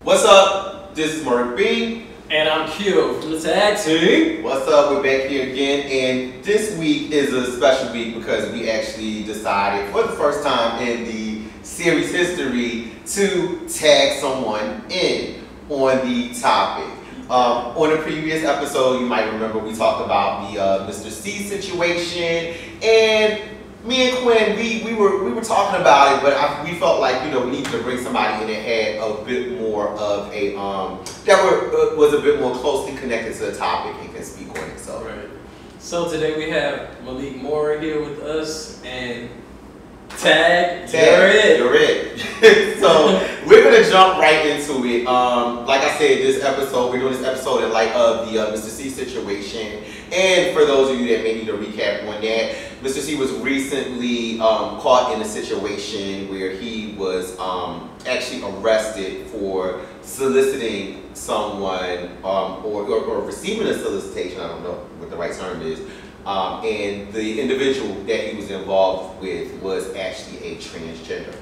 What's up? This is Merc B. And I'm Q from the tag team. What's up? We're back here again, and this week is a special week because we actually decided for the first time in the series history to tag someone in on the topic. On a previous episode, you might remember we talked about the Mr. C situation, and me and Quinn, we were talking about it, but we felt like we needed to bring somebody in that had a bit more of a was a bit more closely connected to the topic and can speak on it. So right. So today we have Malik Moore here with us and Tag. You're it. So we're gonna jump right into it. Like I said, we're doing this episode in light of the Mr. C situation. And for those of you that may need a recap on that, Mr. C was recently caught in a situation where he was actually arrested for soliciting someone or receiving a solicitation. I don't know what the right term is. And the individual that he was involved with was actually a transgender.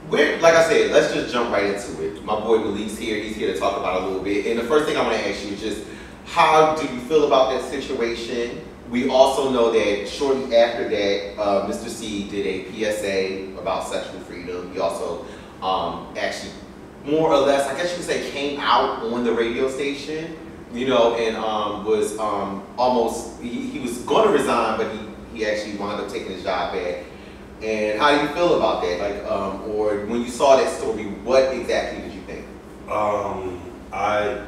Right. Like I said, let's just jump right into it. My boy Malik's here. He's here to talk about it a little bit. And the first thing I want to ask you is just, how do you feel about that situation? We also know that shortly after that, Mr. C did a PSA about sexual freedom. He also actually, more or less, I guess you could say, came out on the radio station, and was almost, he was going to resign, but he actually wound up taking his job back. And how do you feel about that? Like, or when you saw that story, what exactly did you think? I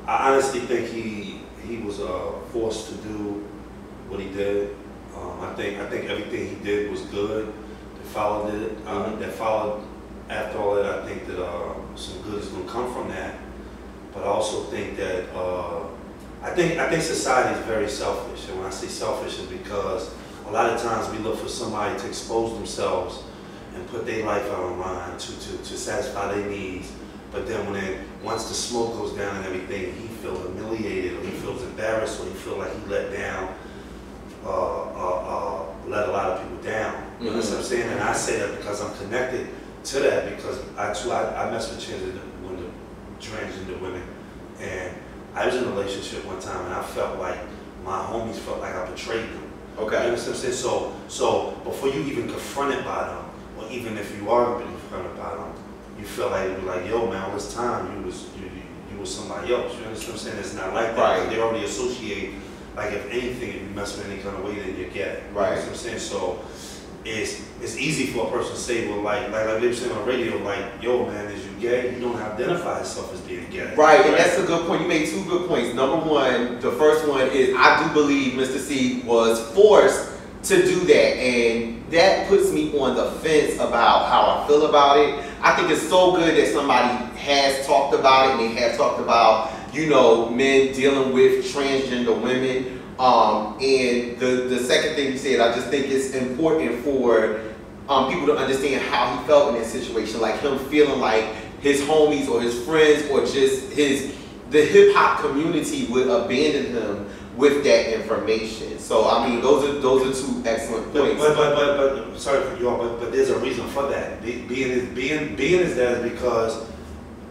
honestly think he was forced to do what he did. I think everything he did was good. That followed it. That followed after all that. I think that some good is going to come from that. But I also think that I think society is very selfish. And when I say selfish, it's because a lot of times we look for somebody to expose themselves and put their life out on line to satisfy their needs. But then once the smoke goes down and everything, he feels humiliated, or he feels embarrassed, or he feels like he let a lot of people down. You know what I'm saying? And I say that because I'm connected to that, because I mess with transgender women, and I was in a relationship one time, and I felt like my homies felt like I betrayed them. Okay. You know what I'm saying? So before you even confronted by them, or even if you are being confronted by them, you feel like, yo, man, all this time you was somebody else. You understand what I'm saying? It's not like that. Right. They already associate, like, if anything, if you mess with any kind of way, then you get it. Right. You know what I'm saying? So it's easy for a person to say, well, like they were saying on the radio, like, yo, man, is you gay? You don't identify yourself as being gay. Right, and that's a good point. You made two good points. Number one, the first one is I do believe Mr. C was forced to do that, and that puts me on the fence about how I feel about it. I think it's so good that somebody has talked about it, and they have talked about, men dealing with transgender women. And the second thing you said, I just think it's important for people to understand how he felt in that situation, like him feeling like his homies or his friends or just the hip hop community would abandon him with that information. So I mean, those are two excellent points. But sorry for you all, but there's a reason for that. Being as that is because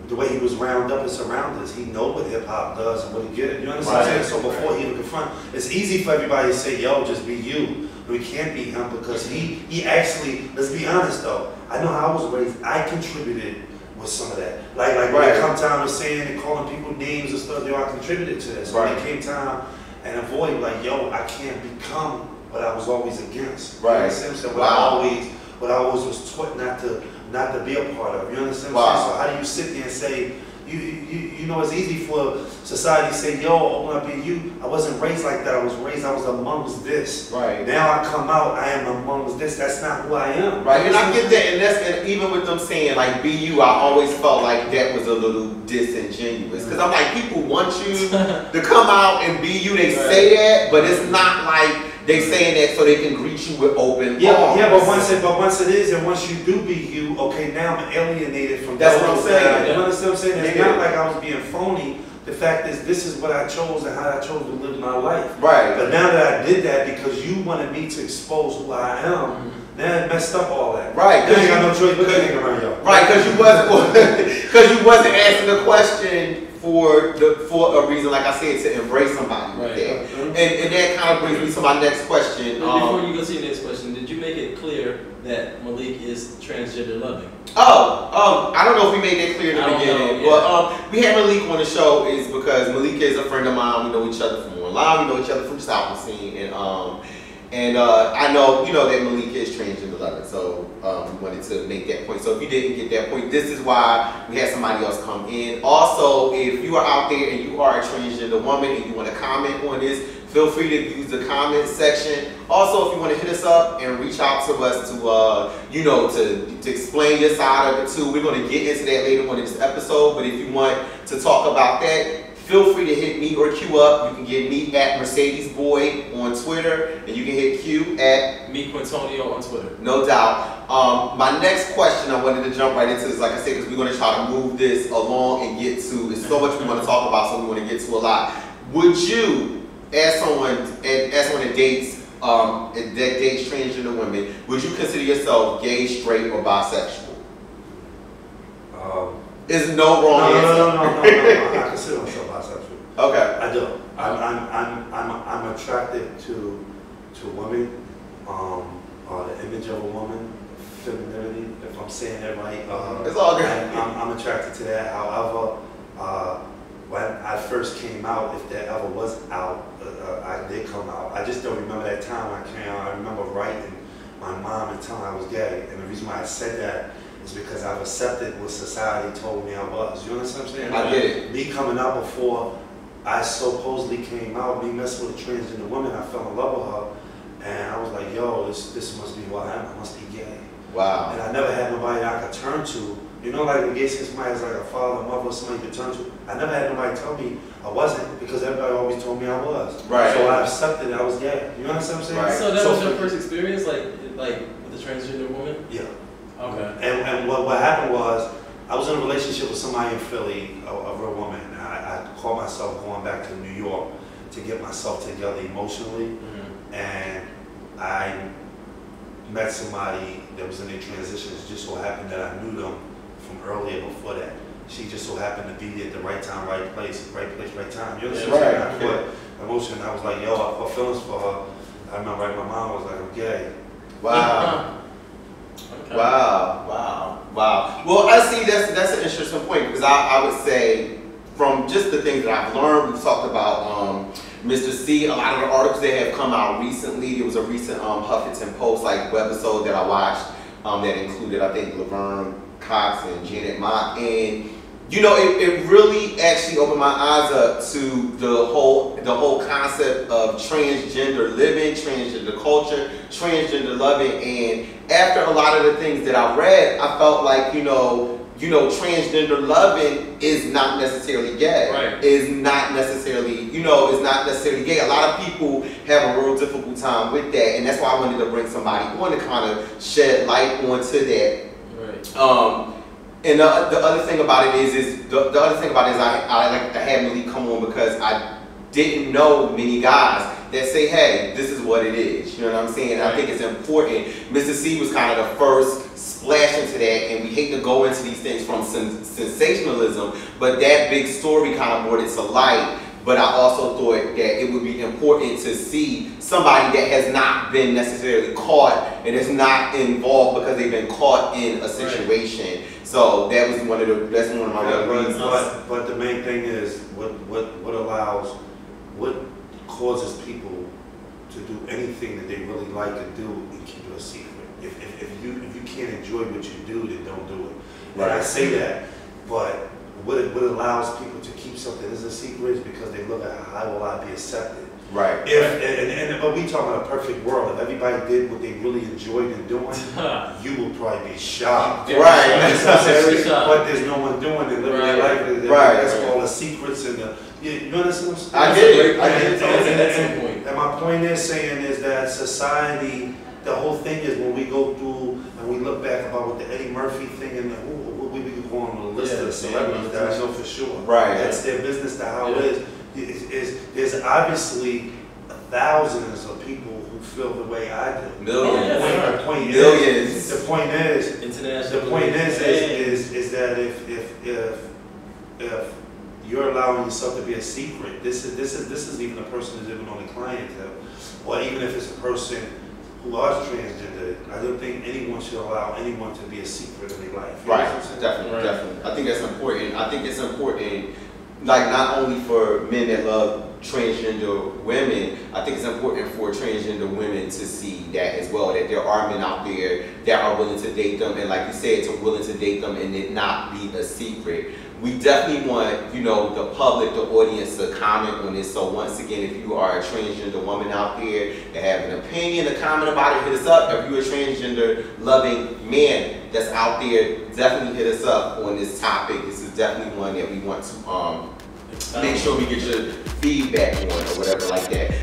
the way he was round up and surrounded, he know what hip hop does and what he get. You understand what I'm saying? So before he even confront, it's easy for everybody to say, yo, just be you. But we can't be him because he actually, let's be honest though, I know how I was raised, I contributed with some of that. Like when it come time to saying and calling people names and stuff, I contributed to that. So when it came time and avoid, like, yo, I can't become what I was always against. Right. You understand what I'm saying? What I always was taught not to be a part of. You understand what I'm saying? So how do you sit there and say, it's easy for society to say, yo, when I be you, I wasn't raised like that. I was amongst this. Right. Now I come out, I am amongst this. That's not who I am. Right, and I get that, and even with them saying, like, be you, I always felt like that was a little disingenuous. Because I'm like, people want you to come out and be you. They say that, but it's not like they saying that so they can greet you with open arms. But once it is, and once you do be you, okay, now I'm alienated from that's what I'm saying. You understand what I'm saying? It's not like I was being phony The fact is, this is what I chose and how I chose to live my life. Right. But now that I did that because you wanted me to expose who I am, now it messed up all that. Right. Because you got no choice but to hang around y'all. Right, because you wasn't asking the question for a reason, like I said, to embrace somebody with that. And that kind of brings me to my next question. Before you go to your next question, did you make it clear that Malik is transgender loving? I don't know if we made that clear in the beginning, but we had Malik on the show is because Malik is a friend of mine. We know each other from online. We know each other from South Scene, and I know that Malik is transgender loving. So we wanted to make that point. So if you didn't get that point, this is why we had somebody else come in. Also, if you are out there and you are a transgender woman and you want to comment on this, feel free to use the comment section. Also, if you want to hit us up and reach out to us to explain your side of it too, we're going to get into that later on in this episode. But if you want to talk about that, feel free to hit me or Q up. You can get me at Mercedes Boy on Twitter, and you can hit Q at me Quintonio on Twitter. No doubt. My next question I wanted to jump right into is, like I said, because we're going to try to move this along and get to. There's so much we want to talk about, so we want to get to a lot. Would you, as someone that dates transgender women, would you consider yourself gay, straight, or bisexual? Is no wrong answer. No. I consider myself bisexual. Okay. I do. I'm attracted to women. The image of a woman, femininity. If I'm saying that right. It's all good. I'm attracted to that. However, when I first came out, if that ever was out, I did come out. I just don't remember that time when I came out. I remember writing my mom and telling her I was gay. And the reason why I said that is because I've accepted what society told me I was. You understand what I'm saying? I get it. Me coming out before I supposedly came out, me messing with a transgender woman, I fell in love with her. And I was like, yo, this must be what I am. I must be gay. Wow. And I never had nobody I could turn to. You know, like when you see somebody as like a father, a mother, somebody you could turn to. I never had nobody tell me I wasn't because everybody always told me I was. Right. So I accepted I was gay. You understand what I'm saying? Right. So that was your first experience, like with a transgender woman? Yeah. Okay. And what happened was, I was in a relationship with somebody in Philly, a real woman. I called myself going back to New York to get myself together emotionally. And I met somebody that was in their transitions. Just so happened that I knew them from earlier before that. She just so happened to be there at the right time, right place, right time. You understand? Right. I felt emotion. I was like, yo, I felt feelings for her. I remember my mom was like, I'm gay. Wow. Okay. Wow. Well, I see that's an interesting point because I would say from just the things that I've learned, we've talked about Mr. C, a lot of the articles that have come out recently. There was a recent Huffington Post webisode that I watched that included, I think, Laverne Cox and Janet Mock, and it really actually opened my eyes up to the whole concept of transgender living, transgender culture, transgender loving. And after a lot of the things that I read, I felt like transgender loving is not necessarily gay. Right. Is not necessarily gay. A lot of people have a real difficult time with that, and that's why I wanted to bring somebody on to kind of shed light onto that. Right. And the other thing about it is I like to have Malik come on because I didn't know many guys that say, hey, this is what it is. You know what I'm saying? And I think it's important. Mr. C was kind of the first splash into that, and we hate to go into these things from sensationalism, but that big story kind of brought it to light. But I also thought that it would be important to see somebody that has not been necessarily caught and is not involved because they've been caught in a situation. Right. So that's one of my reasons. But the main thing is what causes people to do anything that they really like to do and keep it a secret. If you can't enjoy what you do, then don't do it. Right. And I say that, but what allows people to keep something as a secret is because they look at how will I be accepted. Right. But we talking about a perfect world. If everybody did what they really enjoyed in doing, you would probably be shocked. Right. But there's no one doing it, living their life. Right. That's all the secrets and the. You understand what I'm saying? I get it. And my point is saying is that society the whole thing is when we go through and we look back about what the Eddie Murphy thing and we be going on the list of celebrities that I know for sure. Right. That's their business. To how it is. There's obviously thousands of people who feel the way I do. Millions. The point Millions. is, the point is, International. the point is that if you're allowing yourself to be a secret, this is even a person who's even on the clientele, or even if it's a person who are transgender, I don't think anyone should allow anyone to be a secret in their life. Right, definitely, definitely. I think that's important. I think it's important, like not only for men that love transgender women, I think it's important for transgender women to see that as well, that there are men out there that are willing to date them, and like you said, to willing to date them and it not be a secret. We definitely want, you know, the public, the audience to comment on this. So once again, if you are a transgender woman out there that have an opinion, a comment about it, hit us up. If you're a transgender loving man that's out there, definitely hit us up on this topic. This is definitely one that we want to make sure we get your feedback on or whatever like that.